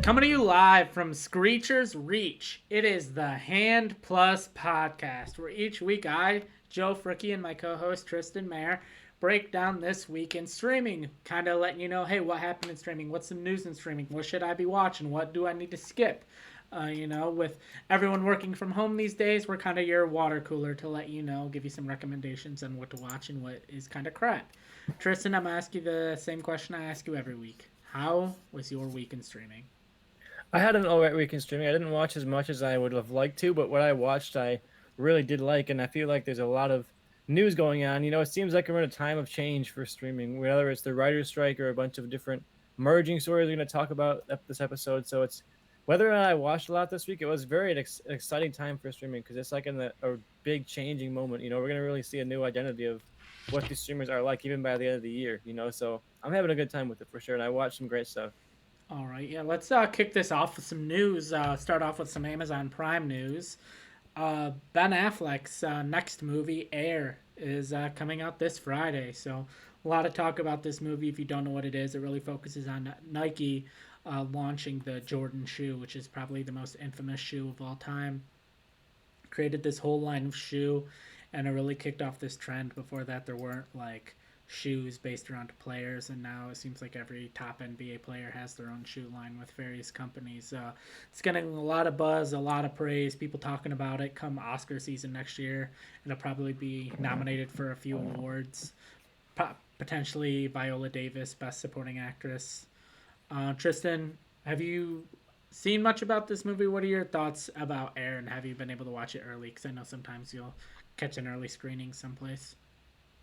Coming to you live from Screecher's Reach, it is the Hand Plus podcast, where each week I, Joe Fricky, and my co-host Tristan Mayer break down this week in streaming, kind of letting you know, hey, what happened in streaming, what's the news in streaming, what should I be watching, what do I need to skip. With everyone working from home these days, we're kind of your water cooler to let you know, give you some recommendations on what to watch and what is kind of crap. Tristan, I'm gonna ask you the same question I ask you every week. How was your week in streaming? I had an alright week in streaming. I didn't watch as much as I would have liked to, but what I watched, I really did like, and I feel like there's a lot of news going on. It seems like we're in a time of change for streaming, whether it's the writer's strike or a bunch of different merging stories we're going to talk about this episode. So it's whether or not I watched a lot this week, it was very exciting time for streaming because it's like a big changing moment. We're going to really see a new identity of what these streamers are like, even by the end of the year. So I'm having a good time with it for sure, and I watched some great stuff. All right, yeah, let's kick this off with some news. Start off with some Amazon Prime news. Ben Affleck's next movie, Air, is coming out this Friday. So, a lot of talk about this movie. If you don't know what it is, it really focuses on Nike launching the Jordan shoe, which is probably the most infamous shoe of all time. Created this whole line of shoe, and it really kicked off this trend. Before that, there weren't like shoes based around players, and now it seems like every top NBA player has their own shoe line with various companies. It's getting a lot of buzz, a lot of praise, people talking about it come Oscar season next year. It'll probably be nominated for a few awards, potentially Viola Davis, Best Supporting Actress. Tristan, have you seen much about this movie? What are your thoughts about Air, and have you been able to watch it early? Because I know sometimes you'll catch an early screening someplace.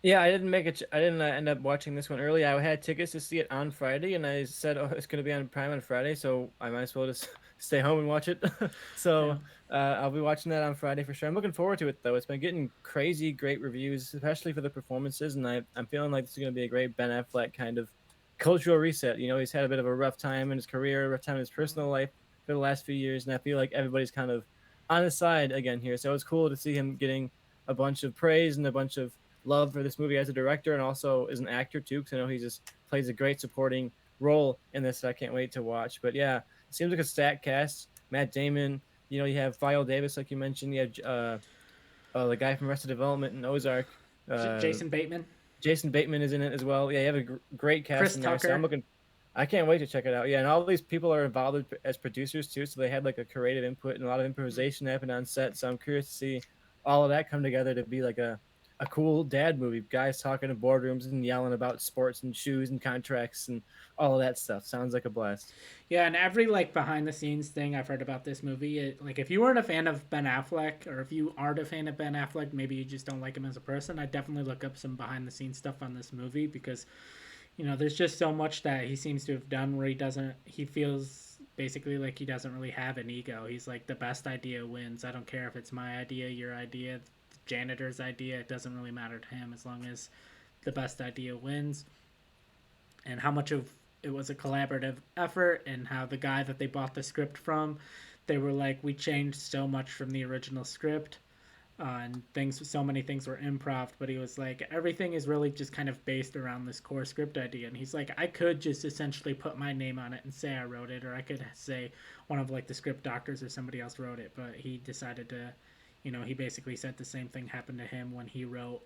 Yeah, I didn't make it. I didn't end up watching this one early. I had tickets to see it on Friday, and I said, "Oh, it's going to be on Prime on Friday, so I might as well just stay home and watch it." Yeah. so I'll be watching that on Friday for sure. I'm looking forward to it though. It's been getting crazy great reviews, especially for the performances, and I'm feeling like this is going to be a great Ben Affleck kind of cultural reset. He's had a bit of a rough time in his career, a rough time in his personal life for the last few years, and I feel like everybody's kind of on his side again here. So it's cool to see him getting a bunch of praise and a bunch of love for this movie as a director and also as an actor too, because I know he just plays a great supporting role in this. I can't wait to watch. But yeah, it seems like a stacked cast. Matt Damon, you have Viola Davis, like you mentioned. You have the guy from Arrested Development and Ozark. Uh, Jason Bateman, Jason Bateman is in it as well. Yeah, you have a great cast Chris in there. So I'm Tucker. looking. I can't wait to check it out. Yeah, and all these people are involved as producers too, so they had like a creative input and a lot of improvisation happened on set. So I'm curious to see all of that come together to be like a cool dad movie. Guys talking in boardrooms and yelling about sports and shoes and contracts and all of that stuff. Sounds like a blast. Yeah, and every like behind the scenes thing I've heard about this movie, like if you weren't a fan of Ben Affleck, or if you aren't a fan of Ben Affleck, maybe you just don't like him as a person. I definitely look up some behind the scenes stuff on this movie because there's just so much that he seems to have done where he feels basically like he doesn't really have an ego. He's like the best idea wins. I don't care if it's my idea, your idea, the janitor's idea. It doesn't really matter to him as long as the best idea wins. And how much of it was a collaborative effort, and how the guy that they bought the script from, they were like, we changed so much from the original script, and so many things were improv, but he was like, everything is really just kind of based around this core script idea. And he's like, I could just essentially put my name on it and say I wrote it, or I could say one of like the script doctors or somebody else wrote it, but he decided to, he basically said the same thing happened to him when he wrote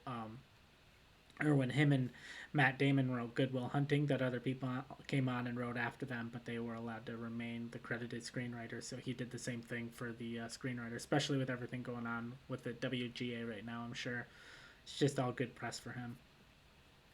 or when him and Matt Damon wrote Good Will Hunting, that other people came on and wrote after them, but they were allowed to remain the credited screenwriters. So he did the same thing for the screenwriter, especially with everything going on with the WGA right now. I'm sure it's just all good press for him.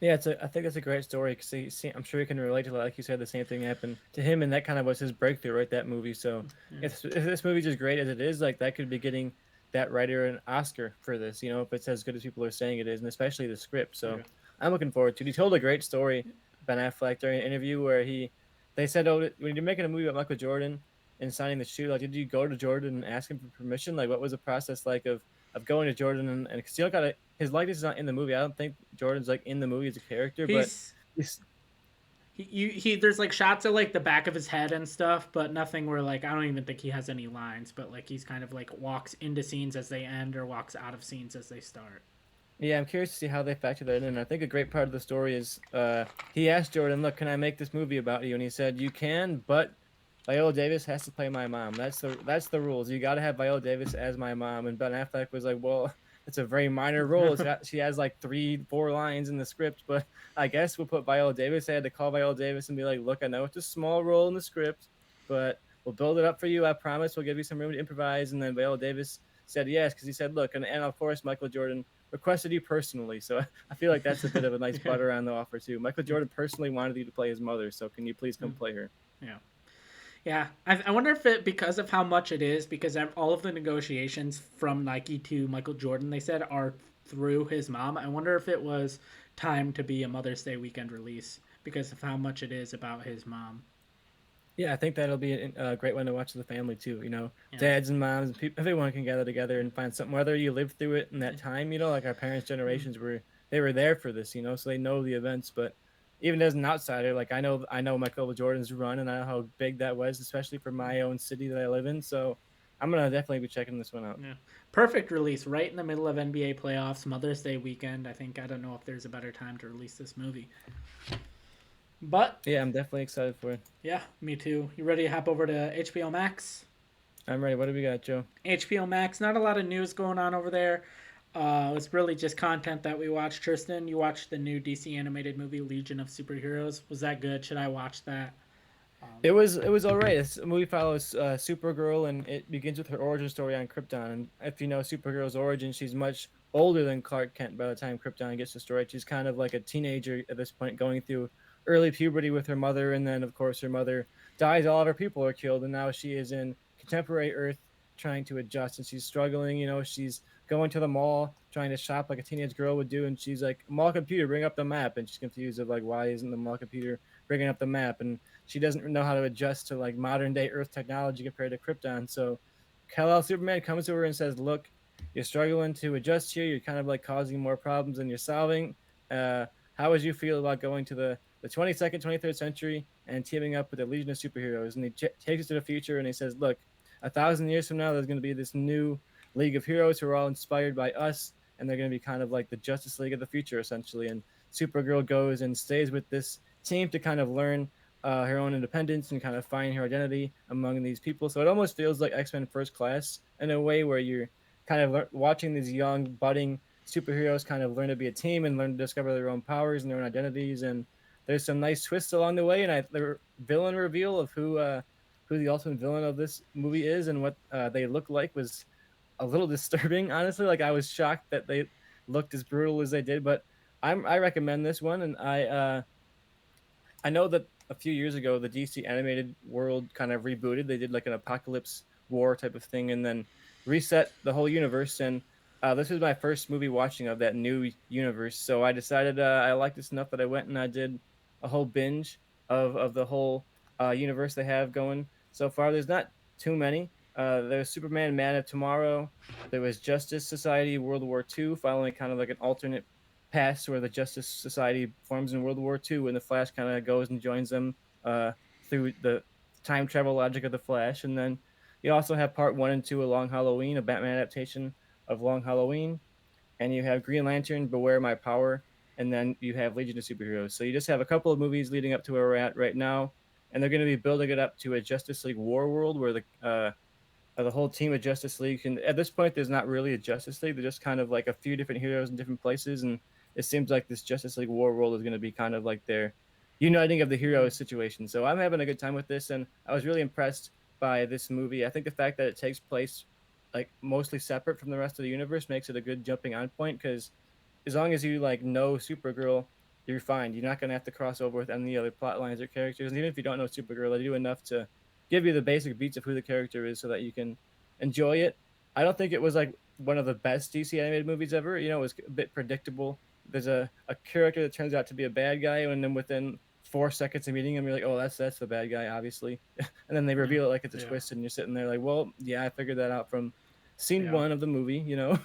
Yeah, I think it's a great story because I'm sure you can relate to that. Like you said, the same thing happened to him, and that kind of was his breakthrough, right? That movie. So Yeah. if this movie's as great as it is, like that could be getting that writer an Oscar for this. If it's as good as people are saying it is, and especially the script. So Yeah. I'm looking forward to it. He told a great story, Ben Affleck, during an interview where they said, "Oh, when you're making a movie about Michael Jordan and signing the shoe, like, did you go to Jordan and ask him for permission? Like, what was the process like of going to Jordan and because you don't got his likeness is not in the movie. I don't think Jordan's like in the movie as a character, but He's he's he there's like shots of like the back of his head and stuff, but nothing where like I don't even think he has any lines, but like he's kind of like walks into scenes as they end or walks out of scenes as they start. yeah, I'm curious to see how they factor that in. And I think a great part of the story is he asked Jordan, "Look, can I make this movie about you?" And he said, "You can, but Viola Davis has to play my mom. That's the rules. You got to have Viola Davis as my mom. And Ben Affleck was like, well, it's a very minor role. She has like 3, 4 lines in the script, but I guess we'll put Viola Davis. I had to call Viola Davis and be like, look, I know it's a small role in the script, but we'll build it up for you. I promise. We'll give you some room to improvise. And then Viola Davis said yes because he said, look, and of course Michael Jordan requested you personally. So I feel like that's a bit of a nice Yeah. butter on the offer too. Michael Jordan personally wanted you to play his mother, so can you please come play her? Yeah. Yeah, I wonder if it because of how much it is because all of the negotiations from Nike to Michael Jordan they said are through his mom. I wonder if it was timed to be a Mother's Day weekend release because of how much it is about his mom. Yeah, I think that'll be a great one to watch with the family too. You know, Yeah, dads and moms, and everyone can gather together and find something. Whether you lived through it in that time, you know, like our parents' generations were, they were there for this, you know, so they know the events. But even as an outsider, like I know Michael Jordan's run, and I know how big that was, especially for my own city that I live in. So I'm gonna definitely be checking this one out. yeah, perfect release right in the middle of NBA playoffs, Mother's Day weekend. I don't know if there's a better time to release this movie, but Yeah, I'm definitely excited for it. yeah, me too. You ready to hop over to HBO Max? I'm ready. What do we got, Joe? HBO Max, not a lot of news going on over there. It's really just content that we watched. Tristan, you watched the new DC animated movie Legion of Superheroes. Was that good? Should I watch that? It was all right. This movie follows Supergirl, and it begins with her origin story on Krypton. And if you know Supergirl's origin, she's much older than Clark Kent by the time Krypton gets destroyed. She's kind of like a teenager at this point, going through early puberty with her mother, and then of course her mother dies. All of her people are killed, and now she is in contemporary Earth trying to adjust, and she's struggling. You know, she's going to the mall trying to shop like a teenage girl would do, and she's like, "Mall computer, bring up the map," and she's confused of like, why isn't the mall computer bringing up the map? And she doesn't know how to adjust to like modern day Earth technology compared to Krypton. So Kal-El Superman comes to her and says, "Look, you're struggling to adjust here. You're kind of like causing more problems than you're solving. How would you feel about going to the 22nd, 23rd century and teaming up with the Legion of Superheroes?" And he takes us to the future and he says, "Look, 1,000 years from now, there's going to be this new League of Heroes who are all inspired by us, and they're going to be kind of like the Justice League of the future, essentially." And Supergirl goes and stays with this team to kind of learn her own independence and kind of find her identity among these people. So it almost feels like X-Men First Class in a way where you're kind of watching these young budding superheroes kind of learn to be a team and learn to discover their own powers and their own identities. And there's some nice twists along the way. And the villain reveal of who the ultimate villain of this movie is and what they look like was a little disturbing, honestly. Like I was shocked that they looked as brutal as they did, but I recommend this one, and I know that a few years ago the DC animated world kind of rebooted. They did like an apocalypse war type of thing, and then reset the whole universe. And this was my first movie watching of that new universe, so I decided I liked this enough that I went and I did a whole binge of the whole universe they have going so far. There's not too many. There's Superman, Man of Tomorrow. There was Justice Society, World War II, following kind of like an alternate past where the Justice Society forms in World War II, and the Flash kind of goes and joins them uh, through the time travel logic of the Flash. And then you also have part one and two of Long Halloween, a Batman adaptation of Long Halloween, and you have Green Lantern, Beware My Power, and then you have Legion of Superheroes. So you just have a couple of movies leading up to where we're at right now, and they're going to be building it up to a Justice League War world where the whole team of Justice League. And at this point, there's not really a Justice League. They're just kind of like a few different heroes in different places. And it seems like this Justice League War World is going to be kind of like their uniting of the heroes situation. So I'm having a good time with this, and I was really impressed by this movie. I think the fact that it takes place like mostly separate from the rest of the universe makes it a good jumping on point because as long as you like know Supergirl, you're fine. You're not gonna have to cross over with any other plot lines or characters. And even if you don't know Supergirl, they do enough to give you the basic beats of who the character is so that you can enjoy it. I don't think it was like one of the best DC animated movies ever. You know, it was a bit predictable. There's a character that turns out to be a bad guy, and then within 4 seconds of meeting him, you're like, oh, that's the bad guy, obviously. And then they Yeah, reveal it like it's a yeah, twist, and you're sitting there like, well, yeah, I figured that out from scene yeah. one of the movie, you know.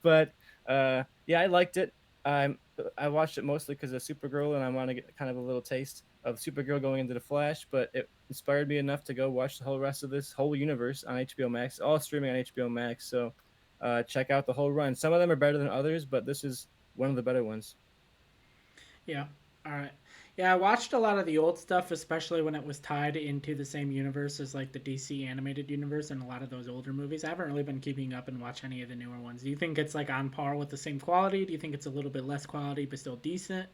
But yeah, I liked it. Um, I watched it mostly because of Supergirl, and I want to get kind of a little taste of Supergirl going into the Flash. But it inspired me enough to go watch the whole rest of this whole universe on HBO Max, all streaming on HBO Max. So check out the whole run. Some of them are better than others, but this is one of the better ones. Yeah. All right. Yeah, I watched a lot of the old stuff, especially when it was tied into the same universe as like the DC animated universe and a lot of those older movies. I haven't really been keeping up and watch any of the newer ones. Do you think it's like on par with the same quality? Do you think it's a little bit less quality but still decent?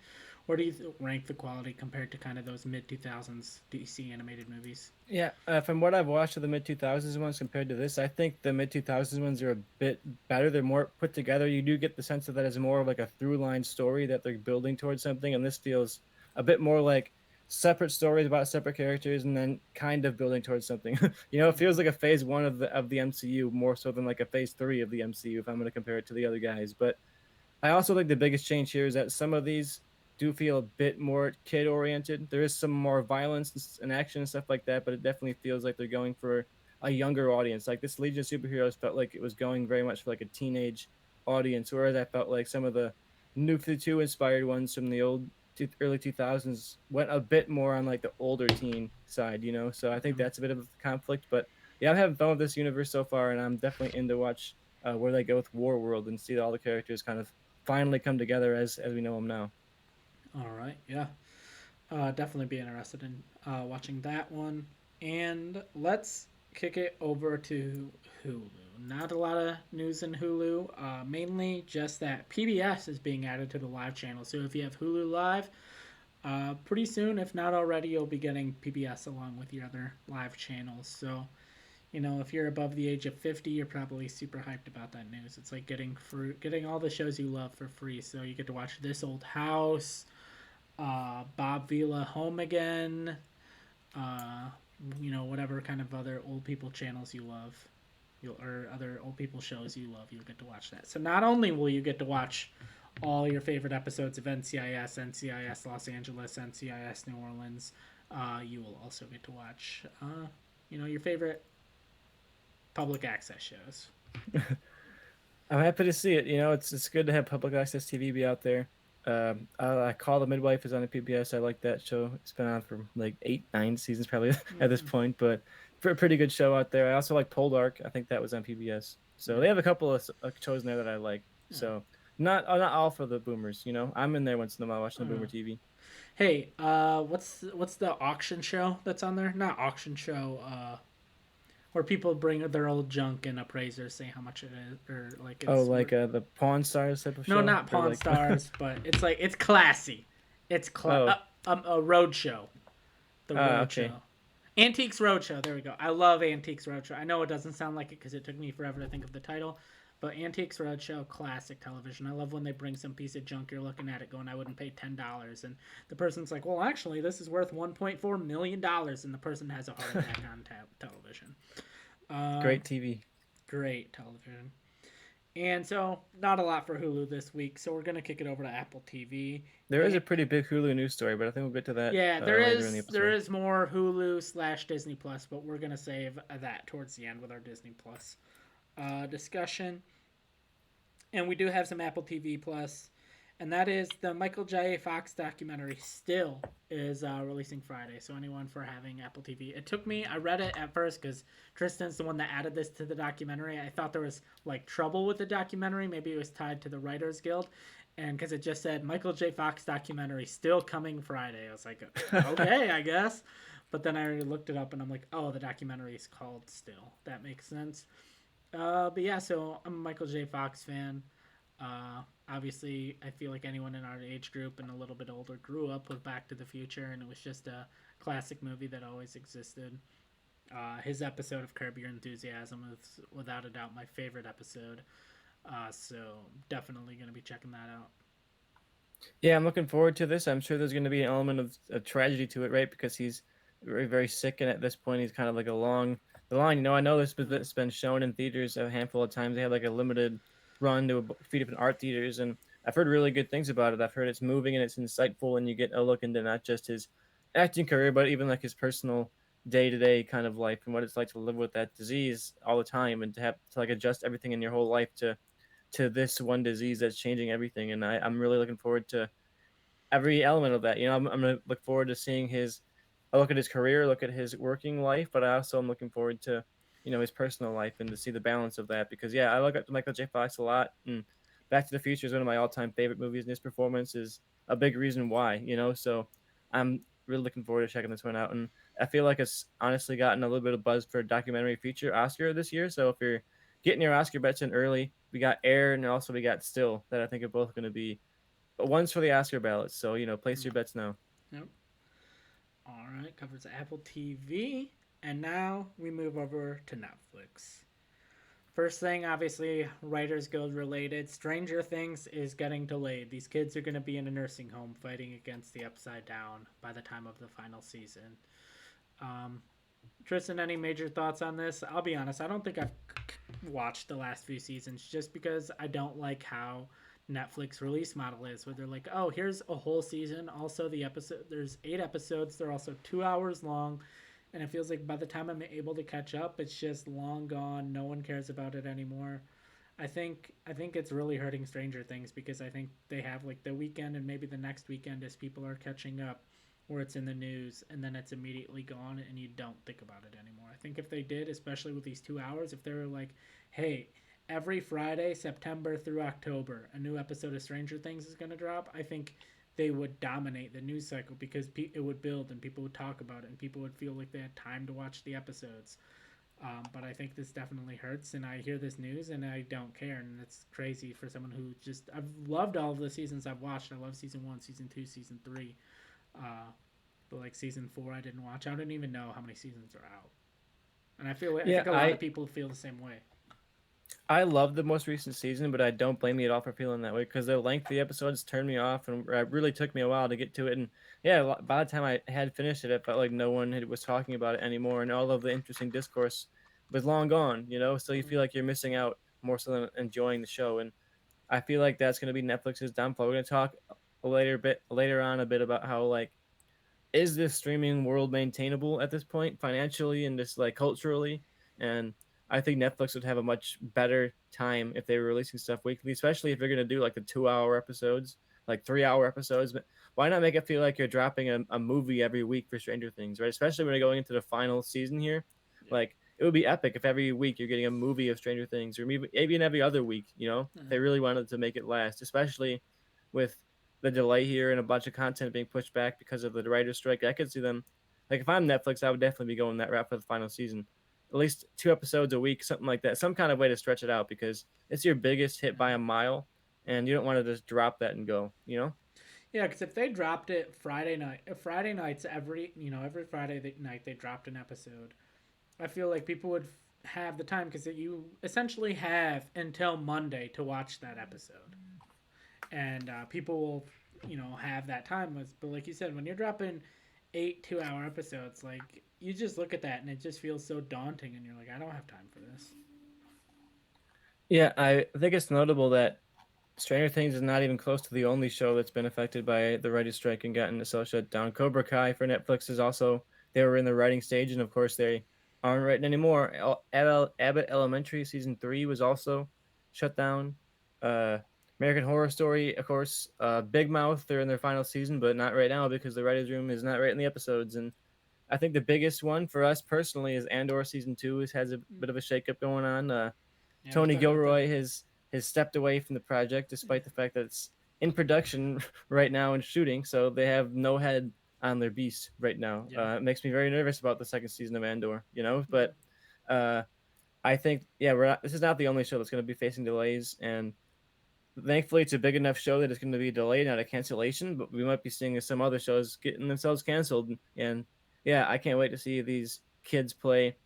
Where do you rank the quality compared to kind of those mid 2000s DC animated movies? Yeah, from what I've watched of the mid 2000s ones compared to this, I think the mid 2000s ones are a bit better. They're more put together. You do get the sense of that as more of like a through line story that they're building towards something, and this feels a bit more like separate stories about separate characters and then kind of building towards something. It feels like a phase one of the MCU more so than like a phase three of the MCU if I'm going to compare it to the other guys. But I also think the biggest change here is that some of these do feel a bit more kid oriented. There is some more violence and action and stuff like that, but it definitely feels like they're going for a younger audience. Like this Legion of Superheroes felt like it was going very much for like a teenage audience, whereas I felt like some of the New 52 inspired ones from the early 2000s went a bit more on like the older teen side. So I think Mm-hmm. that's a bit of a conflict. But yeah, I'm having fun with this universe so far, and I'm definitely in to watch where they go with War World and see all the characters kind of finally come together as we know them now. All right, yeah. Definitely be interested in watching that one. And let's kick it over to Hulu. Not a lot of news in Hulu, mainly just that PBS is being added to the live channel. So if you have Hulu Live, pretty soon, if not already, you'll be getting PBS along with your other live channels. So, if you're above the age of 50, you're probably super hyped about that news. It's like getting all the shows you love for free. So you get to watch This Old House, Bob Vila Home Again, uh, whatever kind of other old people channels you love, or other old people shows you love, you'll get to watch that. So not only will you get to watch all your favorite episodes of NCIS Los Angeles, NCIS New Orleans, you will also get to watch, your favorite public access shows. I'm happy to see it. It's good to have public access TV be out there. I Call the Midwife is on the PBS. I like that show. It's been on for like 8, 9 seasons probably at this Mm-hmm. point, but pretty good show out there. I also like Poldark. I think that was on PBS. So Yeah. they have a couple of shows in there that I like. Yeah. So not all for the boomers. I'm in there once in a while watching the boomer TV. Hey, what's the auction show that's on there? Not auction show. Where people bring their old junk and appraisers say how much it is, or like Oh, it's like the Pawn Stars type of no, show, not or Pawn like Stars, but it's like it's classy. It's oh a road show. The road okay. show. Antiques Roadshow. There we go. I love Antiques Roadshow. I know it doesn't sound like it because it took me forever to think of the title, but Antiques Roadshow, classic television. I love when they bring some piece of junk you're looking at it going, I wouldn't pay $10, and the person's like, well, actually, this is worth $1.4 million, and the person has a heart attack on television. Great TV. Great television. And so, not a lot for Hulu this week, so we're gonna kick it over to Apple TV. There is And a pretty big Hulu news story, but I think we'll get to that yeah, later in the there episode. is more Hulu / Disney Plus, but we're gonna save that towards the end with our Disney Plus discussion. And we do have some Apple TV Plus, and that is the Michael J. Fox documentary. Still is releasing Friday. So anyone for having Apple TV, it took me. I read it at first because Tristan's the one that added this to the documentary. I thought there was like trouble with the documentary. Maybe it was tied to the Writers Guild, and because it just said Michael J. Fox documentary still coming Friday, I was like, okay, I guess. But then I looked it up and I'm like, oh, the documentary is called Still. That makes sense. But yeah, so I'm a Michael J. Fox fan. Obviously, I feel like anyone in our age group and a little bit older grew up with Back to the Future, and it was just a classic movie that always existed. His episode of Curb Your Enthusiasm is without a doubt my favorite episode. So definitely going to be checking that out. Yeah, I'm looking forward to this. I'm sure there's going to be an element of tragedy to it, right? Because he's very, very sick, and at this point, he's kind of like along the line. I know this has been shown in theaters a handful of times. They had like a limited run to a few different art theaters, and I've heard really good things about it. I've heard it's moving and it's insightful, and you get a look into not just his acting career, but even like his personal day-to-day kind of life and what it's like to live with that disease all the time, and to have to like adjust everything in your whole life to this one disease that's changing everything. And I'm really looking forward to every element of that. I'm gonna look forward to seeing I look at his career, look at his working life, but I also am looking forward to his personal life and to see the balance of that. Because yeah, I look at Michael J. Fox a lot, and Back to the Future is one of my all-time favorite movies, and his performance is a big reason why. So I'm really looking forward to checking this one out. And I feel like it's honestly gotten a little bit of buzz for a documentary feature Oscar this year. So if you're getting your Oscar bets in early, we got Air and also we got Still that I think are both going to be ones for the Oscar ballots. So place your Mm. bets now. Yep. All right, covers Apple TV. And now we move over to Netflix. First thing, obviously, Writers Guild related. Stranger Things is getting delayed. These kids are going to be in a nursing home fighting against the Upside Down by the time of the final season. Um, Tristan, any major thoughts on this? I'll be honest, I don't think I've watched the last few seasons just because I don't like how Netflix release model is, where they're like, oh, here's a whole season. Also, the episode, there's 8 episodes. They're also 2 hours long. And it feels like by the time I'm able to catch up, it's just long gone. No one cares about it anymore. I think it's really hurting Stranger Things because I think they have like the weekend and maybe the next weekend as people are catching up where it's in the news and then it's immediately gone and you don't think about it anymore. I think if they did, especially with these 2 hours, if they were like, hey, every Friday, September through October, a new episode of Stranger Things is going to drop, I think they would dominate the news cycle because it would build and people would talk about it and people would feel like they had time to watch the episodes. But I think this definitely hurts, and I hear this news and I don't care, and it's crazy for someone who just I've loved all of the seasons I've watched. I love season 1, season 2, season 3, uh, but like season 4 I didn't watch. I don't even know how many seasons are out, and I Yeah, think a lot of people feel the same way. I love the most recent season, but I don't blame you at all for feeling that way because the lengthy episodes turned me off, and it really took me a while to get to it. And yeah, by the time I had finished it, it felt like no one was talking about it anymore, and all of the interesting discourse was long gone. So you feel Mm, like you're missing out more so than enjoying the show. And I feel like that's going to be Netflix's downfall. We're going to talk later on a bit about how like is this streaming world maintainable at this point financially and just like culturally? And I think Netflix would have a much better time if they were releasing stuff weekly, especially if they're going to do like the 2 hour episodes, like 3 hour episodes. But why not make it feel like you're dropping a movie every week for Stranger Things, right? Especially when you're going into the final season here. yeah, Like, it would be epic if every week you're getting a movie of Stranger Things, or maybe even every other week, if they really wanted to make it last, especially with the delay here and a bunch of content being pushed back because of the writer's strike. I could see them, like if I'm Netflix, I would definitely be going that route for the final season. At least 2 episodes a week, something like that. Some kind of way to stretch it out because it's your biggest hit by a mile, and you don't want to just drop that and go. yeah. Because if they dropped it Friday night, Friday nights every Friday night they dropped an episode. I feel like people would have the time because you essentially have until Monday to watch that episode, and people will, have that time. But like you said, when you're dropping 8 2-hour episodes, like you just look at that and it just feels so daunting, and you're like, I don't have time for this. Yeah, I think it's notable that Stranger Things is not even close to the only show that's been affected by the writer's strike and gotten itself shut down. Cobra Kai for Netflix is also, they were in the writing stage, and of course they aren't writing anymore. Abbott Elementary season 3 was also shut down. Uh, American Horror Story, of course, Big Mouth, they're in their final season, but not right now because the writer's room is not writing the episodes. And I think the biggest one for us personally is Andor season 2 has a bit of a shakeup going on. Yeah, I was Tony talking about Gilroy has stepped away from the project despite the fact that it's in production right now and shooting, so they have no head on their beast right now. yeah, It makes me very nervous about the second season of Andor. yeah, But uh, I think this is not the only show that's going to be facing delays, and thankfully it's a big enough show that it's going to be delayed, not a cancellation. But we might be seeing some other shows getting themselves canceled, and yeah, I can't wait to see these kids play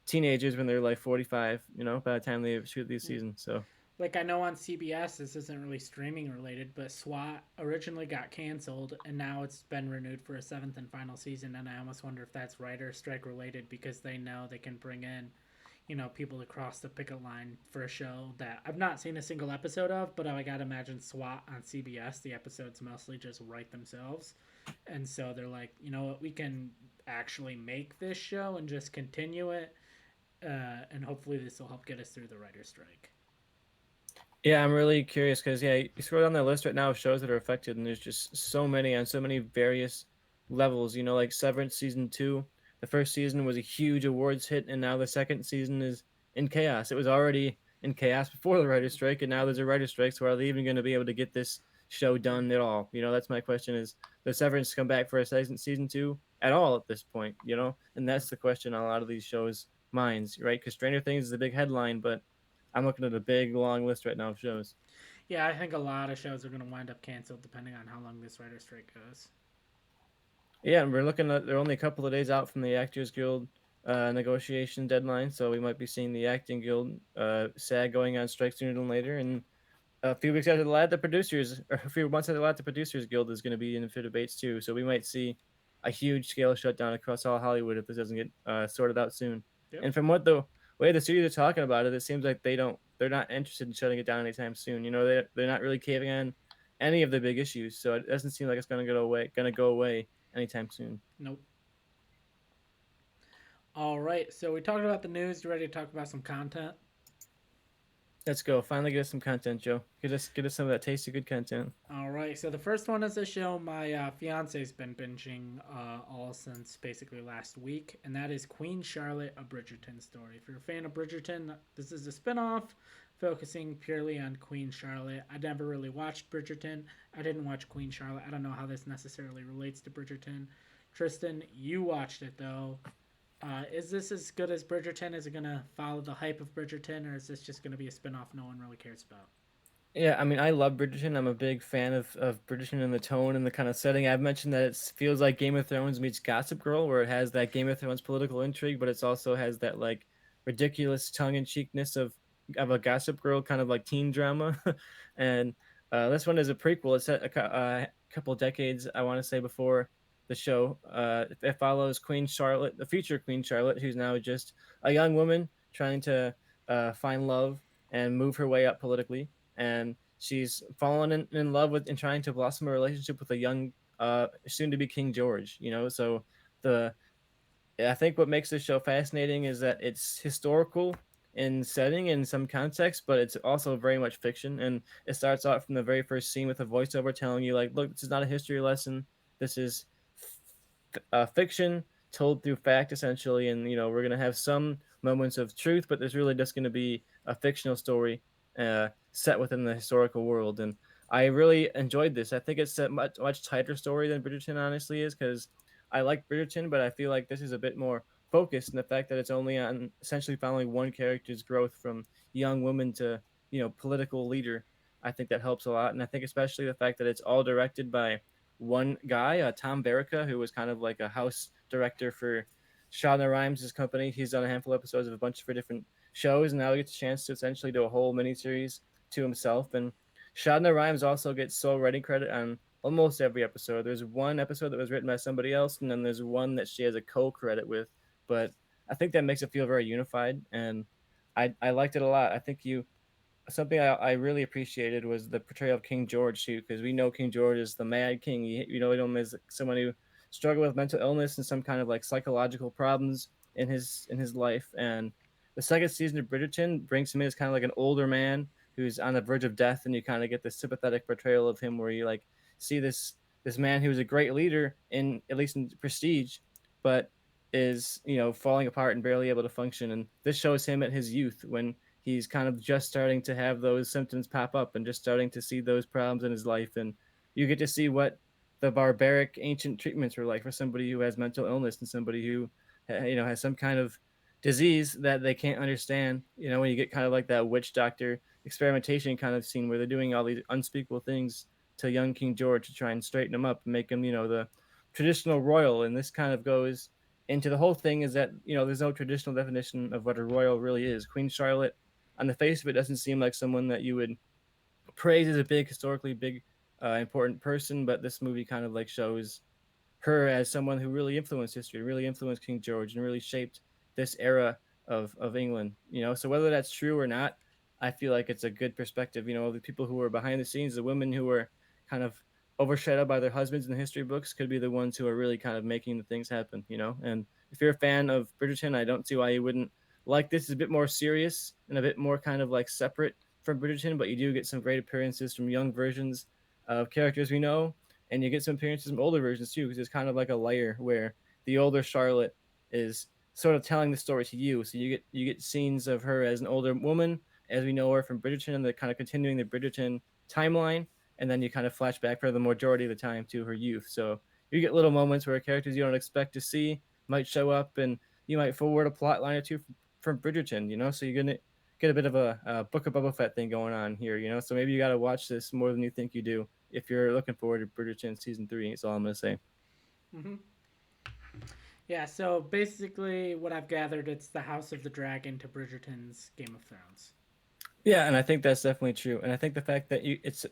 teenagers when they're like 45. By the time they shoot these yeah. seasons. So Like I know on CBS, this isn't really streaming related, but SWAT originally got canceled, and now it's been renewed for a seventh and final season. And I almost wonder if that's writer strike related because they know they can bring in, people to cross the picket line for a show that I've not seen a single episode of, but I gotta imagine SWAT on CBS, the episodes mostly just write themselves, and so they're like, you know what, we can actually make this show and just continue it, and hopefully this will help get us through the writer strike. yeah, I'm really curious because yeah, you scroll down the list right now of shows that are affected, and there's just so many on so many various levels. Like Severance season 2, the first season was a huge awards hit, and now the second season is in chaos. It was already in chaos before the writer's strike, and now there's a writer's strike. So are they even going to be able to get this show done at all? That's my question: is does Severance come back for a season two at all at this point? And that's the question on a lot of these shows' minds, right? Because Stranger Things is a big headline, but I'm looking at a big long list right now of shows. Yeah, I think a lot of shows are going to wind up canceled depending on how long this writer strike goes. Yeah, and we're looking at they're only a couple of days out from the Actors Guild negotiation deadline, so we might be seeing the Acting Guild SAG going on strike sooner than later. And a few weeks after that, the producers, or a few months after that, the Producers Guild is going to be in for debates too. So we might see a huge scale shutdown across all Hollywood if this doesn't get sorted out soon. Yep. And from what the way the studios are talking about it, it seems like they're not interested in shutting it down anytime soon. They're not really caving on any of the big issues, so it doesn't seem like it's going to go away anytime soon. Nope. All right. So we talked about the news. You ready to talk about some content? Let's go. Finally, get us some content, Joe. Get us some of that tasty good content. All right. So the first one is a show my fiance's been binging all since basically last week, and that is Queen Charlotte: A Bridgerton Story. If you're a fan of Bridgerton, this is a spinoff focusing purely on Queen Charlotte. I never really watched Bridgerton. I didn't watch Queen Charlotte. I don't know how this necessarily relates to Bridgerton. Tristan, you watched it though. Is this as good as Bridgerton? Is it gonna follow the hype of Bridgerton, or is this just gonna be a spinoff no one really cares about? Yeah, I mean, I love Bridgerton. I'm a big fan of Bridgerton and the tone and the kind of setting. I've mentioned that it feels like Game of Thrones meets Gossip Girl, where it has that Game of Thrones political intrigue, but it's also has that like ridiculous tongue in cheekness of a Gossip Girl kind of like teen drama. And this one is a prequel. It's set a couple decades, I want to say, before the show. It follows Queen Charlotte, the future Queen Charlotte, who's now just a young woman trying to find love and move her way up politically, and she's fallen in love with and trying to blossom a relationship with a young soon to be King George. So the I think what makes this show fascinating is that it's historical in setting in some context, but it's also very much fiction. And it starts out from the very first scene with a voiceover telling you, like, look, this is not a history lesson. This is fiction told through fact, essentially. And, we're going to have some moments of truth, but there's really just going to be a fictional story set within the historical world. And I really enjoyed this. I think it's a much tighter story than Bridgerton honestly is, because I like Bridgerton, but I feel like this is a bit more focused in the fact that it's only on essentially following one character's growth from young woman to political leader. I think that helps a lot, and I think especially the fact that it's all directed by one guy, Tom Verica, who was kind of like a house director for Shonda Rhimes' company. He's done a handful of episodes of a bunch of different shows, and now he gets a chance to essentially do a whole miniseries to himself. And Shonda Rhimes also gets sole writing credit on almost every episode. There's one episode that was written by somebody else, and then there's one that she has a co-credit with. But I think that makes it feel very unified, and I liked it a lot. I think something I really appreciated was the portrayal of King George too, because we know King George is the Mad King. We know him as someone who struggled with mental illness and some kind of like psychological problems in his life. And the second season of Bridgerton brings him in as kind of like an older man who's on the verge of death, and you kind of get this sympathetic portrayal of him, where you like see this man who was a great leader in at least in prestige, but is falling apart and barely able to function. And this shows him at his youth when he's kind of just starting to have those symptoms pop up and just starting to see those problems in his life. And you get to see what the barbaric ancient treatments were like for somebody who has mental illness and somebody who has some kind of disease that they can't understand. When you get kind of like that witch doctor experimentation kind of scene where they're doing all these unspeakable things to young King George to try and straighten him up and make him the traditional royal. And this kind of goes into the whole thing is that there's no traditional definition of what a royal really is. Queen Charlotte, on the face of it, doesn't seem like someone that you would praise as a historically big, important person. But this movie kind of like shows her as someone who really influenced history, really influenced King George, and really shaped this era of England. So whether that's true or not, I feel like it's a good perspective. The people who were behind the scenes, the women who were kind of overshadowed by their husbands in the history books, could be the ones who are really kind of making the things happen. And if you're a fan of Bridgerton, I don't see why you wouldn't like this. Is a bit more serious and a bit more kind of like separate from Bridgerton, but you do get some great appearances from young versions of characters we know, and you get some appearances from older versions too, because it's kind of like a layer where the older Charlotte is sort of telling the story to you. So you get scenes of her as an older woman, as we know her from Bridgerton, and they're kind of continuing the Bridgerton timeline. and then you kind of flash back for the majority of the time to her youth. So you get little moments where characters you don't expect to see might show up, and you might forward a plot line or two from Bridgerton. So you're gonna get a bit of a Book of Boba Fett thing going on here. So maybe you got to watch this more than you think you do if you're looking forward to Bridgerton season 3. That's all I'm gonna say. Hmm. Yeah, so basically, what I've gathered, it's the House of the Dragon to Bridgerton's Game of Thrones. Yeah, and I think that's definitely true. And I think the fact that it's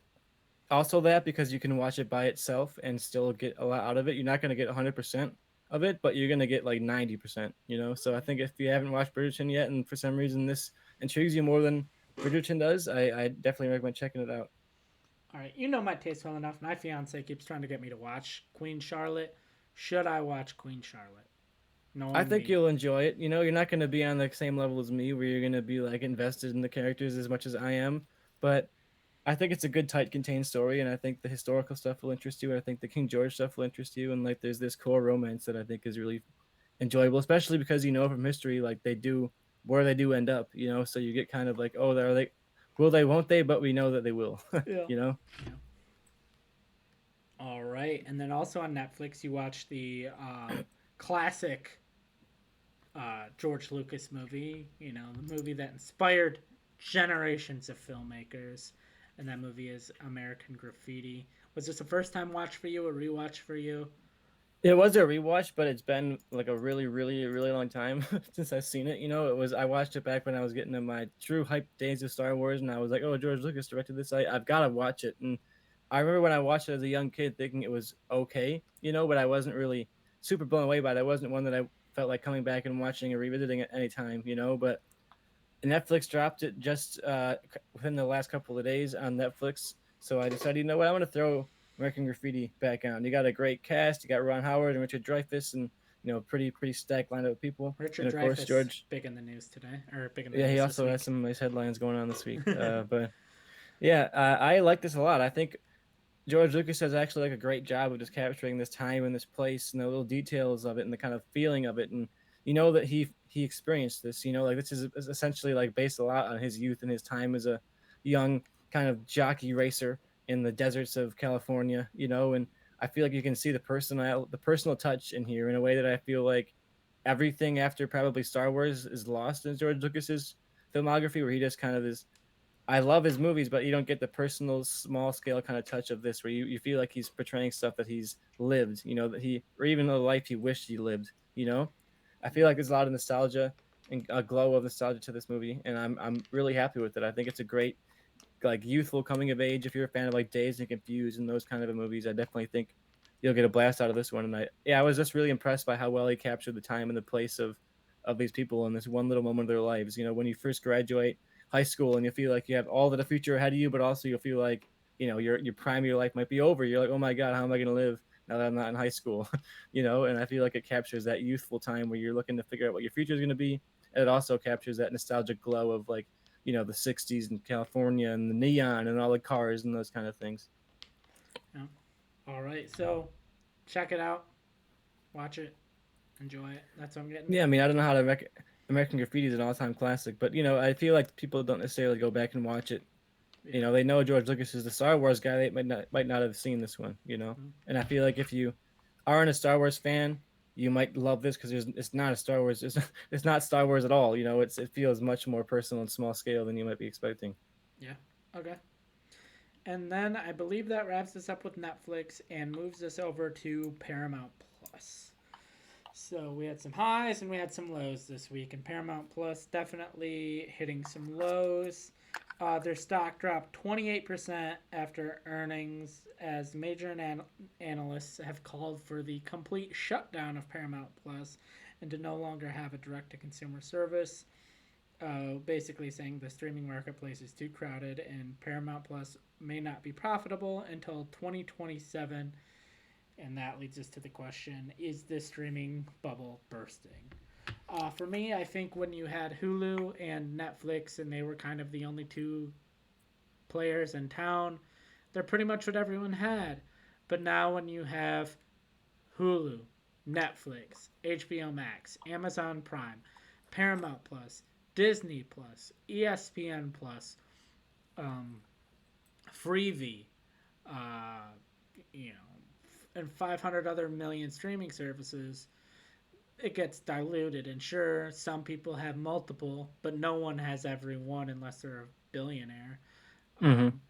also that because you can watch it by itself and still get a lot out of it. You're not going to get 100% of it, but you're going to get like 90%, So I think if you haven't watched Bridgerton yet and for some reason this intrigues you more than Bridgerton does, I definitely recommend checking it out. All right, you know my taste well enough. My fiance keeps trying to get me to watch Queen Charlotte. Should I watch Queen Charlotte? I Knowing think me. you'll enjoy it. You're not going to be on the same level as me where you're going to be like invested in the characters as much as I am, but I think it's a good, tight, contained story, and I think the historical stuff will interest you, and I think the King George stuff will interest you, and like there's this core romance that I think is really enjoyable, especially because from history like they do where they do end up. So you get kind of like, oh, are they, will they, won't they? But we know that they will. Yeah. you know. Yeah. All right, and then also on Netflix, you watch the classic George Lucas movie. The movie that inspired generations of filmmakers, and that movie is American Graffiti. Was this a first time watch for you, a rewatch for you? It was a rewatch, but it's been like a really, really, really long time since I've seen it. I watched it back when I was getting in my true hype days of Star Wars, and I was like, oh, George Lucas directed this. I've got to watch it. And I remember when I watched it as a young kid thinking it was okay, but I wasn't really super blown away by it. I wasn't one that I felt like coming back and watching or revisiting at any time. But Netflix dropped it just within the last couple of days on Netflix. So I decided, what, I want to throw American Graffiti back on. You got a great cast. You got Ron Howard and Richard Dreyfuss, and pretty stacked lineup of people. Richard And of course, Dreyfuss George. big in the news today, or big in the Yeah, he news this also has week. some nice headlines going on this week. But yeah, I like this a lot. I think George Lucas does actually like a great job of just capturing this time and this place and the little details of it and the kind of feeling of it. And that he experienced this. Like this is essentially like based a lot on his youth and his time as a young kind of jockey racer in the deserts of California. And I feel like you can see the personal touch in here in a way that I feel like everything after probably Star Wars is lost in George Lucas's filmography, where he just kind of is. I love his movies, but you don't get the personal, small scale kind of touch of this, where you feel like he's portraying stuff that he's lived, that or even the life he wished he lived. I feel like there's a lot of nostalgia and a glow of nostalgia to this movie, and I'm really happy with it. I think it's a great, like, youthful coming of age. If you're a fan of like Dazed and Confused and those kind of movies, I definitely think you'll get a blast out of this one. And I was just really impressed by how well he captured the time and the place of these people in this one little moment of their lives. When you first graduate high school and you feel like you have all the future ahead of you, but also you'll feel like your prime of your life might be over. You're like, oh my god, how am I going to live now that I'm not in high school? And I feel like it captures that youthful time where you're looking to figure out what your future is going to be, and it also captures that nostalgic glow of like the 60s in California and the neon and all the cars and those kind of things. Yeah. All right, so check it out, watch it, enjoy it. That's what I'm getting. Yeah, I mean, I don't know how to American Graffiti is an all-time classic, but I feel like people don't necessarily go back and watch it. Yeah. They know George Lucas is the Star Wars guy. They might not have seen this one. Mm. And I feel like if you aren't a Star Wars fan, you might love this because it's not a Star Wars. It's not Star Wars at all. It feels much more personal and small scale than you might be expecting. Yeah. Okay. And then I believe that wraps us up with Netflix and moves us over to Paramount Plus. So we had some highs and we had some lows this week, and Paramount Plus definitely hitting some lows. Their stock dropped 28% after earnings, as major analysts have called for the complete shutdown of Paramount Plus and to no longer have a direct-to-consumer service. Basically saying the streaming marketplace is too crowded and Paramount Plus may not be profitable until 2027. And that leads us to the question, is this streaming bubble bursting? For me, I think when you had Hulu and Netflix and they were kind of the only two players in town, they're pretty much what everyone had. But now when you have Hulu, Netflix, HBO Max, Amazon Prime, Paramount Plus, Disney Plus, ESPN Plus, Freevee, uh, you know, and 500 other million streaming services, it gets diluted. And sure, some people have multiple, but no one has every one unless they're a billionaire. Mm-hmm. Um,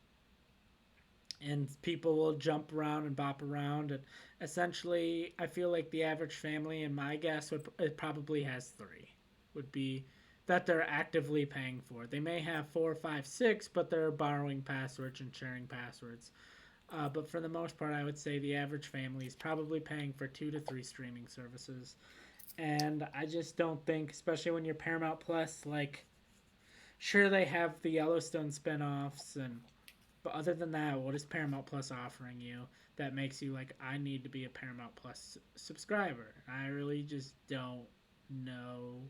and people will jump around and bop around. And essentially, I feel like the average family, and my guess would it probably has three, would be that they're actively paying for. They may have four, five, six, but they're borrowing passwords and sharing passwords. But for the most part, I would say the average family is probably paying for two to three streaming services. And I just don't think, especially when you're Paramount Plus, like, sure, they have the Yellowstone spinoffs, and but other than that, what is Paramount Plus offering you that makes you like, I need to be a Paramount Plus subscriber? I really just don't know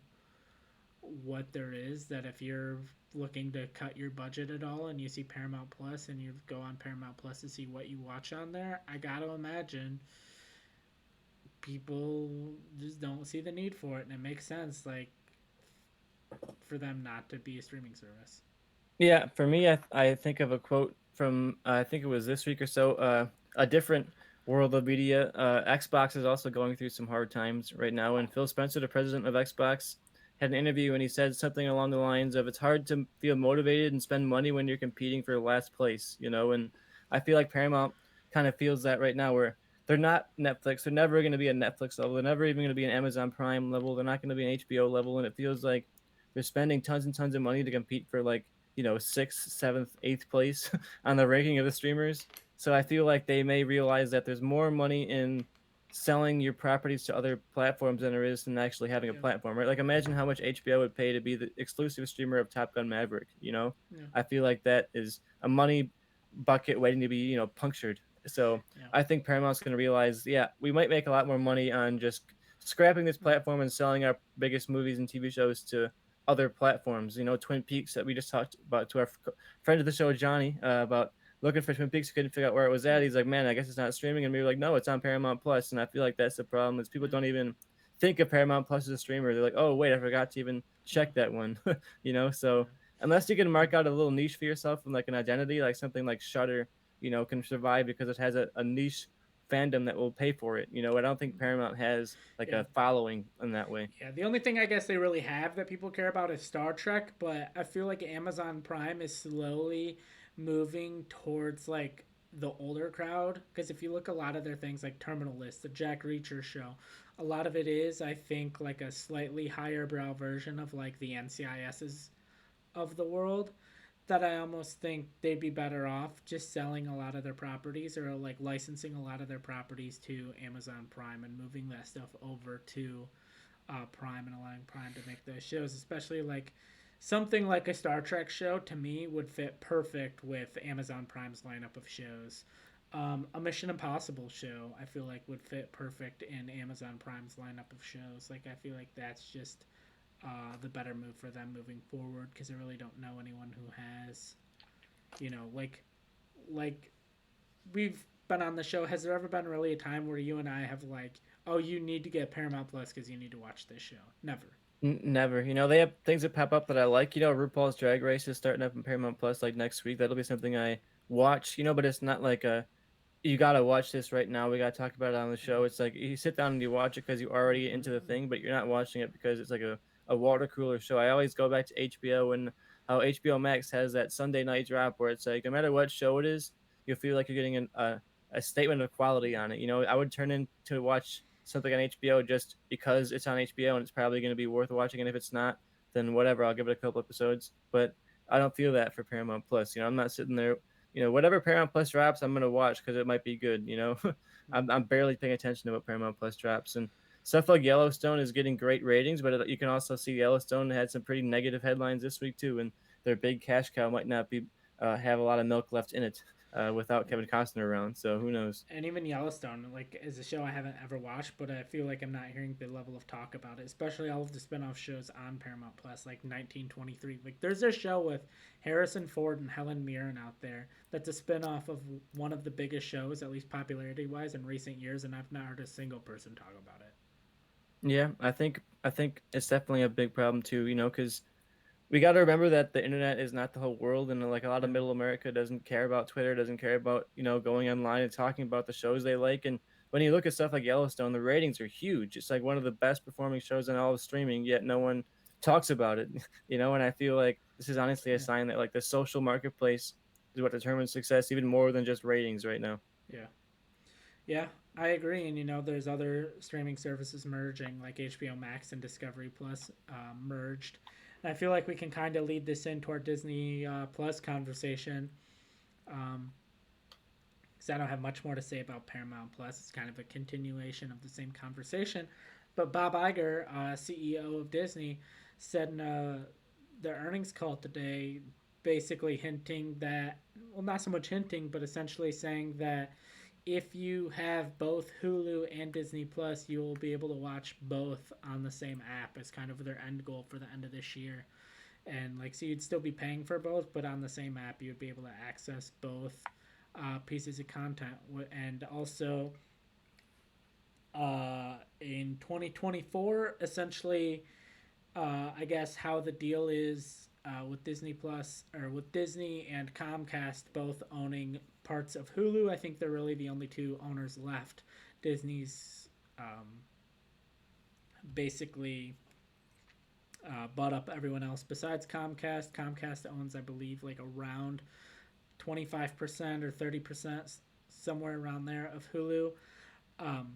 what there is that if you're looking to cut your budget at all and you see Paramount Plus and you go on Paramount Plus to see what you watch on there, I gotta imagine people just don't see the need for it, and it makes sense, like, for them not to be a streaming service. Yeah, for me, I think of a quote from I think it was this week or so. A different world of media. Xbox is also going through some hard times right now, and Phil Spencer, the president of Xbox, had an interview and he said something along the lines of, "It's hard to feel motivated and spend money when you're competing for last place," you know. And I feel like Paramount kind of feels that right now, where they're not Netflix. They're never going to be a Netflix level. They're never even going to be an Amazon Prime level. They're not going to be an HBO level, and it feels like they're spending tons and tons of money to compete for like sixth, seventh, eighth place on the ranking of the streamers. So I feel like they may realize that there's more money in selling your properties to other platforms than there is in actually having a Yeah, platform, right? Like imagine how much HBO would pay to be the exclusive streamer of Top Gun Maverick, you know? yeah, I feel like that is a money bucket waiting to be, punctured. So yeah, I think Paramount's going to realize, yeah, we might make a lot more money on just scrapping this yeah, platform and selling our biggest movies and TV shows to other platforms. Twin Peaks that we just talked about to our friend of the show, Johnny, about looking for Twin Peaks, couldn't figure out where it was at. yeah, He's like, man, I guess it's not streaming. And we were like, no, it's on Paramount Plus. And I feel like that's the problem is people yeah, don't even think of Paramount Plus as a streamer. They're like, oh, wait, I forgot to even yeah, check that one. So yeah, unless you can yeah, mark out a little niche for yourself and like an identity, like something like Shutter, can survive because it has a niche fandom that will pay for it. I don't think Paramount has like yeah. a following in that way. Yeah, the only thing I guess they really have that people care about is Star Trek, but I feel like Amazon Prime is slowly moving towards like the older crowd, because if you look a lot of their things like Terminal List, the Jack Reacher show, a lot of it is, I think, like a slightly higher brow version of like the NCIS's of the world, that I almost think they'd be better off just selling a lot of their properties, or like licensing a lot of their properties to Amazon Prime and moving that stuff over to Prime, and allowing Prime to make those shows, especially like something like a Star Trek show. To me, would fit perfect with Amazon Prime's lineup of shows. A Mission Impossible show, I feel like, would fit perfect in Amazon Prime's lineup of shows. Like, I feel like that's just the better move for them moving forward, because I really don't know anyone who has, like we've been on the show. Has there ever been really a time where you and I have like, oh, you need to get Paramount Plus because you need to watch this show? Never. Never. They have things that pop up that I like. RuPaul's Drag Race is starting up in Paramount Plus like next week. That'll be something I watch. But it's not like a you gotta watch this right now. We gotta talk about it on the show. It's like you sit down and you watch it because you're already into the thing, but you're not watching it because it's like a water cooler show. I always go back to HBO and how HBO Max has that Sunday night drop where it's like no matter what show it is, you feel like you're getting a statement of quality on it. I would turn in to watch something on HBO just because it's on HBO and it's probably going to be worth watching. And if it's not, then whatever, I'll give it a couple episodes. But I don't feel that for Paramount Plus. I'm not sitting there whatever Paramount Plus drops, I'm gonna watch because it might be good. I'm barely paying attention to what Paramount Plus drops, and stuff like Yellowstone is getting great ratings, but you can also see Yellowstone had some pretty negative headlines this week too, and their big cash cow might not be have a lot of milk left in it without Kevin Costner around. So who knows? And even Yellowstone, like, is a show I haven't ever watched, but I feel like I'm not hearing the level of talk about it, especially all of the spin-off shows on Paramount Plus, like 1923. Like, there's a show with Harrison Ford and Helen Mirren out there that's a spin-off of one of the biggest shows, at least popularity-wise, in recent years, and I've not heard a single person talk about it. Yeah, I think it's definitely a big problem too. Because we got to remember that the internet is not the whole world, and like a lot of Yeah, middle America doesn't care about Twitter, doesn't care about going online and talking about the shows they like. And when you look at stuff like Yellowstone, the ratings are huge. It's like one of the best performing shows on all of streaming, yet no one talks about it. And I feel like this is honestly a yeah, sign that like the social marketplace is what determines success, even more than just ratings right now. yeah. Yeah, I agree. And there's other streaming services merging, like HBO Max and Discovery Plus merged. And I feel like we can kind of lead this into our Disney Plus conversation. Um, because I don't have much more to say about Paramount Plus. It's kind of a continuation of the same conversation. But Bob Iger, CEO of Disney, said in the earnings call today, basically hinting that, well, not so much hinting, but essentially saying that if you have both Hulu and Disney Plus, you will be able to watch both on the same app as kind of their end goal for the end of this year. And like, so you'd still be paying for both, but on the same app, you'd be able to access both pieces of content. And also, in 2024, essentially, I guess how the deal is with Disney Plus or with Disney and Comcast both owning parts of Hulu. I think they're really the only two owners left. Disney's basically bought up everyone else besides Comcast. Comcast owns, I believe, like around 25% or 30%, somewhere around there, of Hulu. Um,